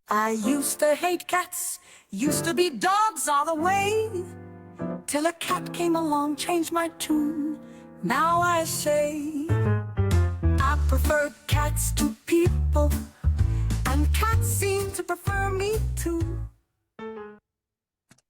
I used to hate cats, used to be dogs all the way, till a cat came along, changed my tune. Now I say I prefer cats to people, and cats seem to prefer me too.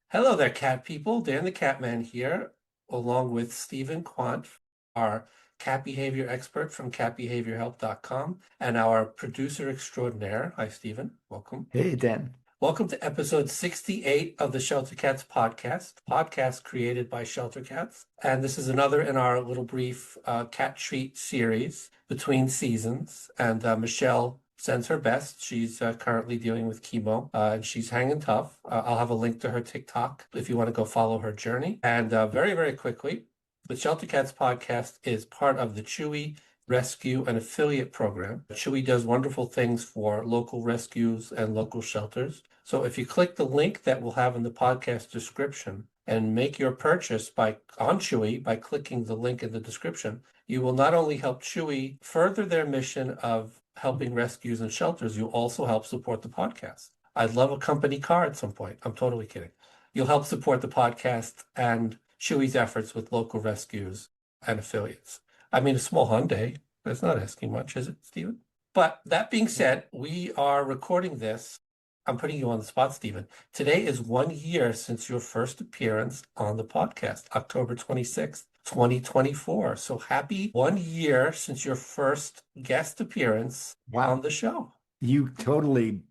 Hello there, cat people. Dan the Catman here, along with Stephen Quandt, our cat behavior expert from catbehaviorhelp.com, and our producer extraordinaire. Hi, Stephen. Welcome. Hey, Dan. Welcome to episode 68 of the Shelter Cats podcast created by Shelter Cats. And this is another in our little brief cat treat series between seasons. And Michelle sends her best. She's currently dealing with chemo and she's hanging tough. I'll have a link to her TikTok if you want to go follow her journey. And very, very quickly, the Shelter Cats podcast is part of the Chewy rescue and affiliate program. Chewy does wonderful things for local rescues and local shelters. So if you click the link that we'll have in the podcast description and make your purchase on Chewy by clicking the link in the description, you will not only help Chewy further their mission of helping rescues and shelters, you'll also help support the podcast. I'd love a company car at some point. I'm totally kidding. You'll help support the podcast and Chewy's efforts with local rescues and affiliates. I mean, a small Hyundai, that's not asking much, is it, Stephen? But that being said, we are recording this. I'm putting you on the spot, Stephen. Today is 1 year since your first appearance on the podcast, October 26th, 2024. So happy 1 year since your first guest appearance on the show. You totally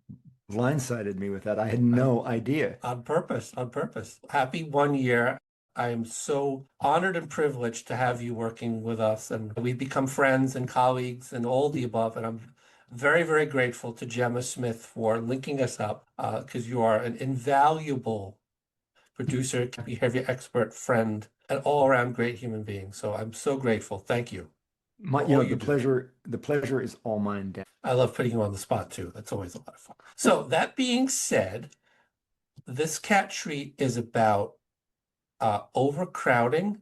blindsided me with that. I had no idea. On purpose. Happy 1 year. I am so honored and privileged to have you working with us, and we've become friends and colleagues and all the above. And I'm very, very grateful to Gemma Smith for linking us up because you are an invaluable producer, behavior expert, friend, and all-around great human being. So I'm so grateful. Thank you. The pleasure is all mine, Dan. I love putting you on the spot too. That's always a lot of fun. So that being said, this cat treat is about overcrowding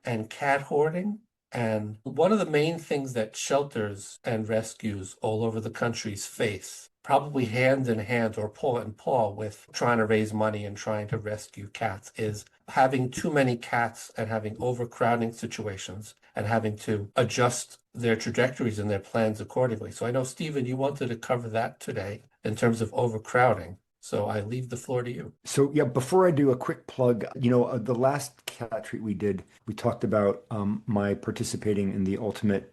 and cat hoarding. And one of the main things that shelters and rescues all over the country face, probably hand in hand or paw in paw with trying to raise money and trying to rescue cats, is having too many cats and having overcrowding situations and having to adjust their trajectories and their plans accordingly. So I know, Stephen, you wanted to cover that today in terms of overcrowding. So I leave the floor to you. So yeah, before I do a quick plug, the last cat treat we did, we talked about my participating in the Ultimate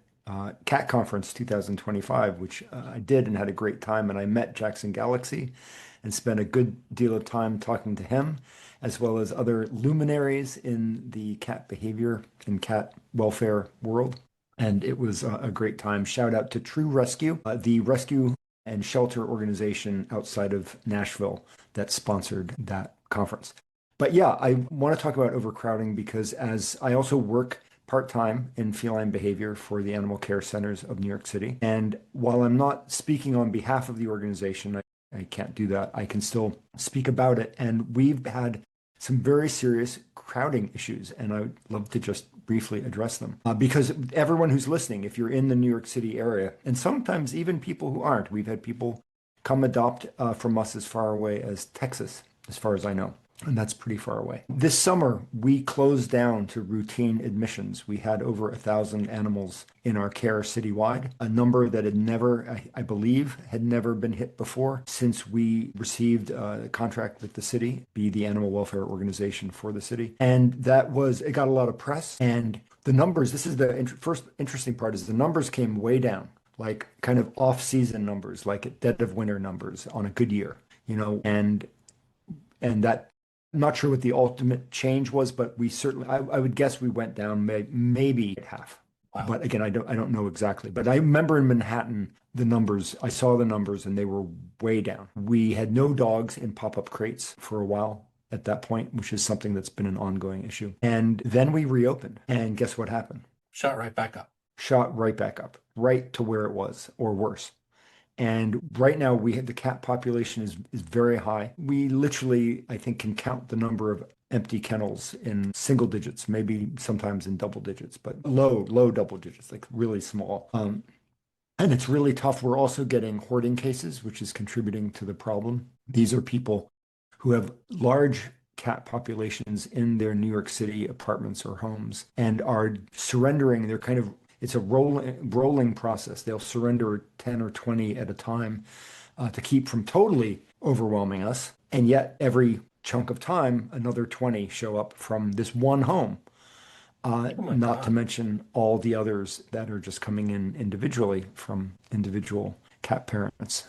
Cat Conference 2025, which I did and had a great time. And I met Jackson Galaxy and spent a good deal of time talking to him, as well as other luminaries in the cat behavior and cat welfare world. And it was a great time. Shout out to True Rescue, the rescue and shelter organization outside of Nashville that sponsored that conference. But yeah, I want to talk about overcrowding because as I also work part-time in feline behavior for the Animal Care Centers of New York City. And while I'm not speaking on behalf of the organization, I can't do that. I can still speak about it. And we've had some very serious crowding issues, and I would love to just briefly address them. Because everyone who's listening, if you're in the New York City area, and sometimes even people who aren't, we've had people come adopt from us as far away as Texas, as far as I know. And that's pretty far away. This summer, we closed down to routine admissions. We had over 1,000 animals in our care citywide, a number that had never, I believe, had never been hit before since we received a contract with the city, be the animal welfare organization for the city. And it got a lot of press. And the numbers, this is the first interesting part, is the numbers came way down, like kind of off-season numbers, like at dead of winter numbers on a good year, and that. I'm not sure what the ultimate change was, but we certainly, I would guess we went down maybe half. Wow. But again, I don't know exactly. But I remember in Manhattan, I saw the numbers and they were way down. We had no dogs in pop-up crates for a while at that point, which is something that's been an ongoing issue. And then we reopened. And guess what happened? Shot right back up, right to where it was or worse. And right now the cat population is very high. We literally, I think, can count the number of empty kennels in single digits, maybe sometimes in double digits, but low double digits, like really small. And And it's really tough. We're also getting hoarding cases, which is contributing to the problem. These are people who have large cat populations in their New York City apartments or homes and are surrendering. They're kind of, it's a rolling process. They'll surrender 10 or 20 at a time to keep from totally overwhelming us. And yet every chunk of time, another 20 show up from this one home. Oh my Not to God. mention all the others that are just coming in individually from individual cat parents.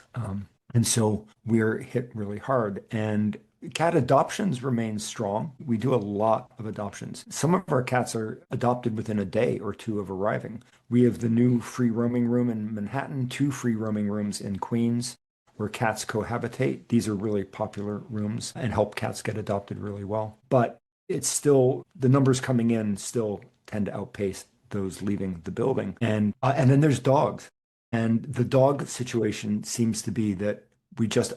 And so we're hit really hard. And cat adoptions remain strong. We do a lot of adoptions. Some of our cats are adopted within a day or two of arriving. We have the new free roaming room in Manhattan, 2 free roaming rooms in Queens where cats cohabitate. These are really popular rooms and help cats get adopted really well. But it's still, the numbers coming in still tend to outpace those leaving the building. And then there's dogs. And the dog situation seems to be that we just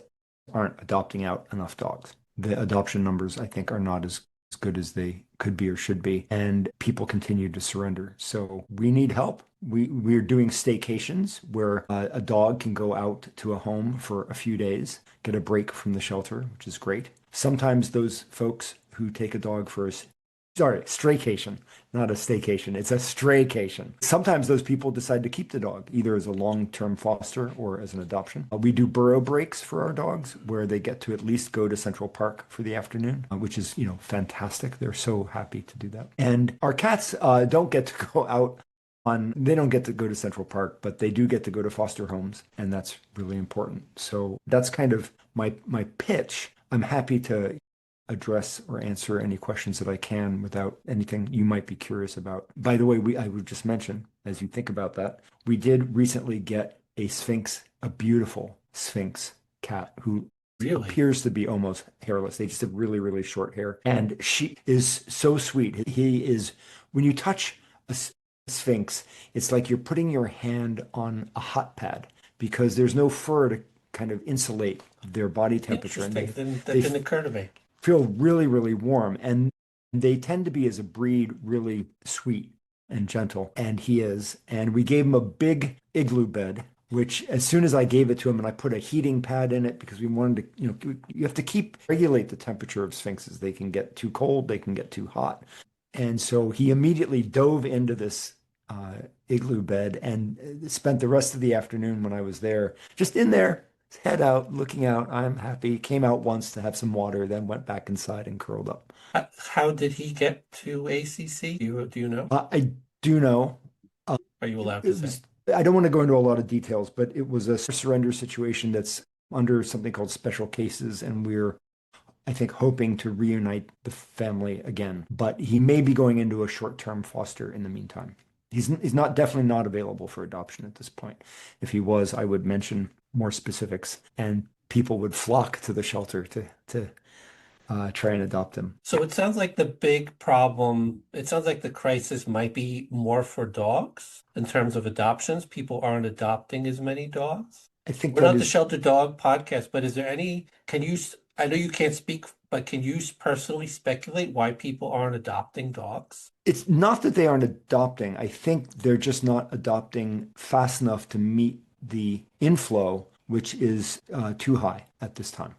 aren't adopting out enough dogs. The adoption numbers, I think, are not as good as they could be or should be. And people continue to surrender. So we need help. We're doing staycations where a dog can go out to a home for a few days, get a break from the shelter, which is great. Sometimes those folks who take a dog for staycation, not a staycation. It's a straycation. Sometimes those people decide to keep the dog, either as a long-term foster or as an adoption. We do burrow breaks for our dogs where they get to at least go to Central Park for the afternoon, which is, fantastic. They're so happy to do that. And our cats don't get to go out they don't get to go to Central Park, but they do get to go to foster homes, and that's really important. So that's kind of my pitch. I'm happy to address or answer any questions that I can without anything you might be curious about. By the way, I would just mention, as you think about that, we did recently get a Sphinx, a beautiful Sphinx cat who Really? appears to be almost hairless. They just have really, really short hair. And she is so sweet. He is, when you touch a Sphinx, it's like you're putting your hand on a hot pad because there's no fur to kind of insulate their body temperature. And Interesting. That they didn't occur to me. feel really, really warm. And they tend to be, as a breed, really sweet and gentle. And he is. And we gave him a big igloo bed, which as soon as I gave it to him and I put a heating pad in it because we wanted to, you have to regulate the temperature of Sphinxes. They can get too cold, they can get too hot. And so he immediately dove into this igloo bed and spent the rest of the afternoon when I was there, just in there, head out, looking out. I'm happy. Came out once to have some water, then went back inside and curled up. How did he get to ACC? Do you know? I do know. Are you allowed to It say? was, I don't want to go into a lot of details, but it was a surrender situation that's under something called special cases, and we're, I think, hoping to reunite the family again. But he may be going into a short-term foster in the meantime. He's definitely not available for adoption at this point. If he was, I would mention more specifics, and people would flock to the shelter to try and adopt him. So it sounds like the big problem, it sounds like the crisis might be more for dogs in terms of adoptions. People aren't adopting as many dogs. I think We're that not the is, Shelter Dog podcast, but is there I know you can't speak, but can you personally speculate why people aren't adopting dogs? it's not that they aren't adopting. I think they're just not adopting fast enough to meet the inflow, which is too high at this time.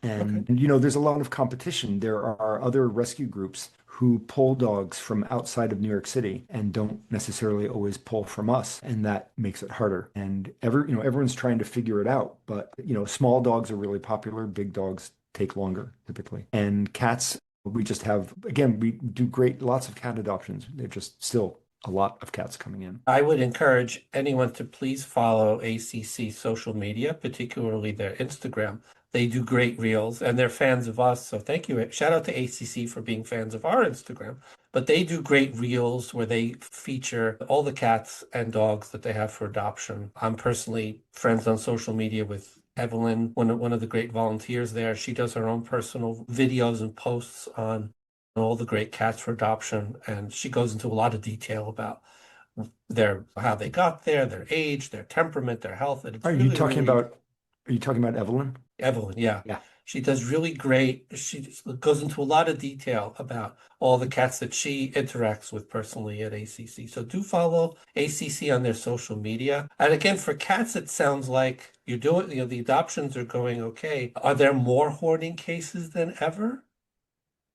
Okay. And, there's a lot of competition. There are other rescue groups who pull dogs from outside of New York City and don't necessarily always pull from us. And that makes it harder. And everyone's trying to figure it out. But, small dogs are really popular. Big dogs take longer typically. And cats, we just have, again, we do lots of cat adoptions. They're just still a lot of cats coming in. I would encourage anyone to please follow ACC social media, particularly their Instagram. They do great reels and they're fans of us. So thank you. Shout out to ACC for being fans of our Instagram. But they do great reels where they feature all the cats and dogs that they have for adoption. I'm personally friends on social media with Evelyn, one of the great volunteers there. She does her own personal videos and posts on all the great cats for adoption. And she goes into a lot of detail about how they got there, their age, their temperament, their health. And it's Are you really, talking really about Evelyn? Evelyn, yeah. Yeah. She does really great. She goes into a lot of detail about all the cats that she interacts with personally at ACC. So do follow ACC on their social media. And again, for cats, it sounds like you're doing, the adoptions are going okay. Are there more hoarding cases than ever?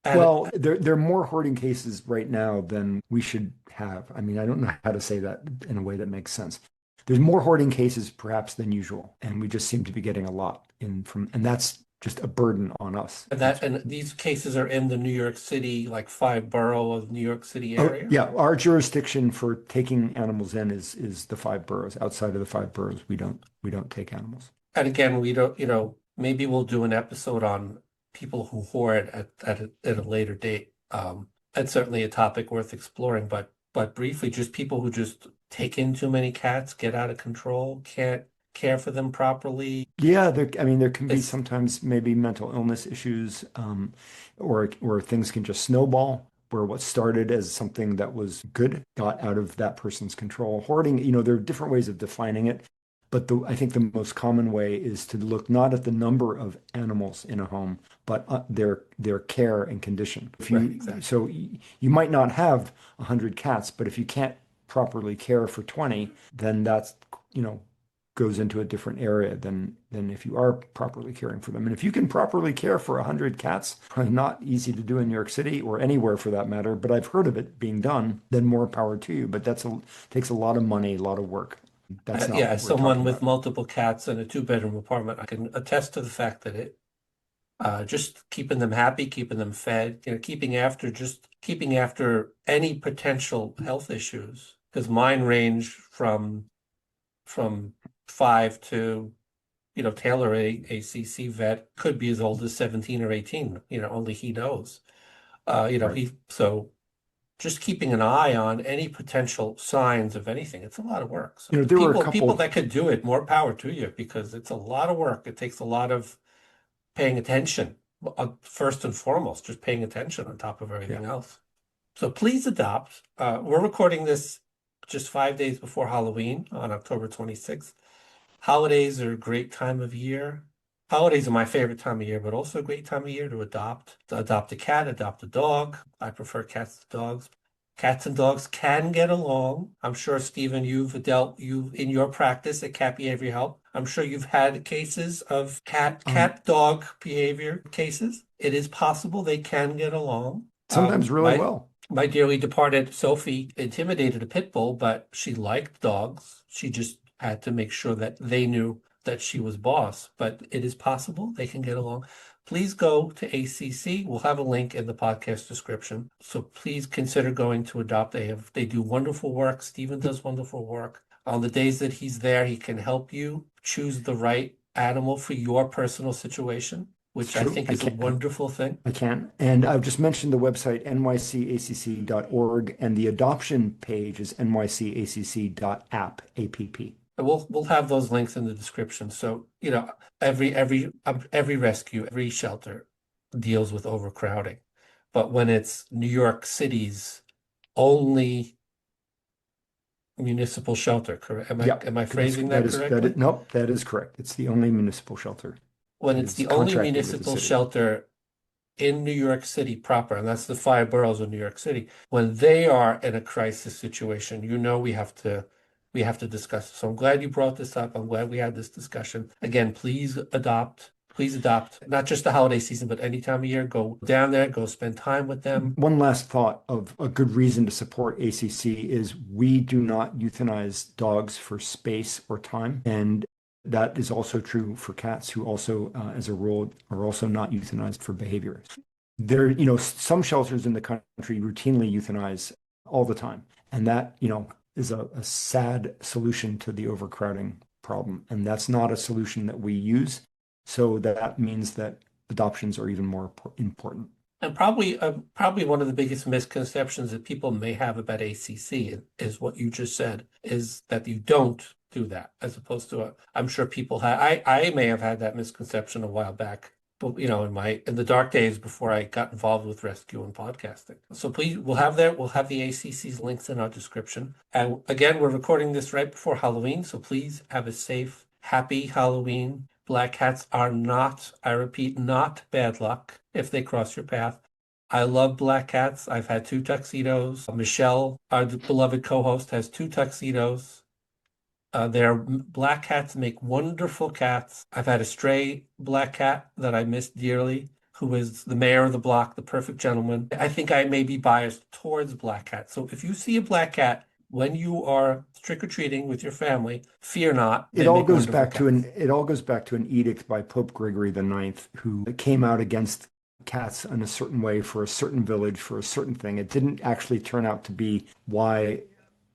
And Well, there are more hoarding cases right now than we should have. I mean, I don't know how to say that in a way that makes sense. There's more hoarding cases perhaps than usual, and we just seem to be getting a lot in from, and that's just a burden on us. and these cases are in the New York City, like 5 borough of New York City Oh, area. yeah, our jurisdiction for taking animals in is the 5 boroughs. Outside of the 5 boroughs, we don't take animals. And again, we don't, maybe we'll do an episode on people who hoard at a later date. It's certainly a topic worth exploring, but briefly, just people who just take in too many cats, get out of control, can't care for them properly. Yeah, I mean, there can be It's sometimes maybe mental illness issues, or things can just snowball, where what started as something that was good got out of that person's control. Hoarding, there are different ways of defining it, but I think the most common way is to look not at the number of animals in a home, but their care and condition. right, exactly. So you might not have 100 cats, but if you can't properly care for 20, then that's, goes into a different area than if you are properly caring for them. And if you can properly care for 100 cats, probably not easy to do in New York City or anywhere for that matter, but I've heard of it being done, then more power to you. But takes a lot of money, a lot of work. That's not Yeah, what as we're someone talking with about. multiple cats in a 2-bedroom apartment, I can attest to the fact that just keeping them happy, keeping them fed, keeping after any potential health issues. Because mine range from 5 to, Taylor, a CC vet, could be as old as 17 or 18, only he knows. Right. So just keeping an eye on any potential signs of anything, it's a lot of work. So There were a people couple. that could do it, more power to you, because it's a lot of work. It takes a lot of paying attention, first and foremost, just paying attention on top of Yeah. everything else. So please adopt. We're recording this just 5 days before Halloween on October 26th. Holidays are a great time of year. Holidays are my favorite time of year, but also a great time of year to adopt. To adopt a cat, adopt a dog. I prefer cats to dogs. Cats and dogs can get along. I'm sure, Stephen, you in your practice at Cat Behavior Help. I'm sure you've had cases of Um, cat dog behavior cases. It is possible they can get along. Sometimes really My well. my dearly departed Sophie intimidated a pit bull, but she liked dogs. She just had to make sure that they knew that she was boss. But it is possible they can get along. Please go to ACC. We'll have a link in the podcast description. So please consider going to adopt. They do wonderful work. Stephen does wonderful work. On the days that he's there, he can help you choose the right animal for your personal situation, It's which I true. think is a wonderful thing. I can. And I've just mentioned the website nycacc.org, and the adoption page is nycacc.app, app. And we'll have those links in the description. So, every rescue, every shelter deals with overcrowding. But when it's New York City's only municipal shelter, correct? Yeah, Am I phrasing that that is that is correctly? nope, that is correct. It's the only municipal shelter When that it's is the only contracted with the municipal city. shelter in New York City proper, and that's the 5 boroughs of New York City, when they are in a crisis situation, we have to discuss it. So I'm glad you brought this up. I'm glad we had this discussion. Again, please adopt. Please adopt, not just the holiday season, but any time of year. Go down there, go spend time with them. One last thought of a good reason to support ACC is we do not euthanize dogs for space or time. And that is also true for cats who also, as a rule, are also not euthanized for behavior. Some shelters in the country routinely euthanize all the time. And that, is a sad solution to the overcrowding problem. And that's not a solution that we use. So that means that adoptions are even more important. And probably one of the biggest misconceptions that people may have about ACC is what you just said, is that you don't do that, as opposed to I'm sure people I may have had that misconception a while back, but in the dark days before I got involved with rescue and podcasting. So please, we'll have the ACC's links in our description. And again, we're recording this right before Halloween, so please have a safe, happy Halloween. Black cats are not, I repeat, not bad luck if they cross your path. I love black cats. I've had 2 tuxedos. Michelle, our beloved co-host, has 2 tuxedos. Black cats make wonderful cats. I've had a stray black cat that I miss dearly, who is the mayor of the block, the perfect gentleman. I think I may be biased towards black cats. So if you see a black cat when you are trick-or-treating with your family, fear not. They It all make goes wonderful back to cats. it all goes back to an edict by Pope Gregory the Ninth, who came out against cats in a certain way for a certain village for a certain thing. It didn't actually turn out to be why.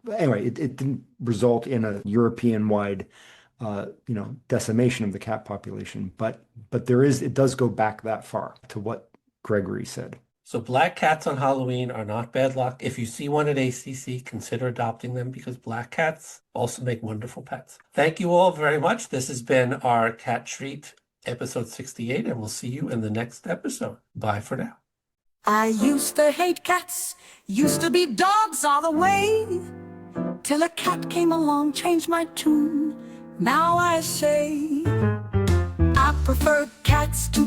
Anyway, it didn't result in a European-wide, decimation of the cat population. But it does go back that far to what Gregory said. So black cats on Halloween are not bad luck. If you see one at ACC, consider adopting them because black cats also make wonderful pets. Thank you all very much. This has been our Cat Treat episode 68, and we'll see you in the next episode. Bye for now. I used to hate cats, used to be dogs all the way, till a cat came along, changed my tune. Now I say I prefer cats to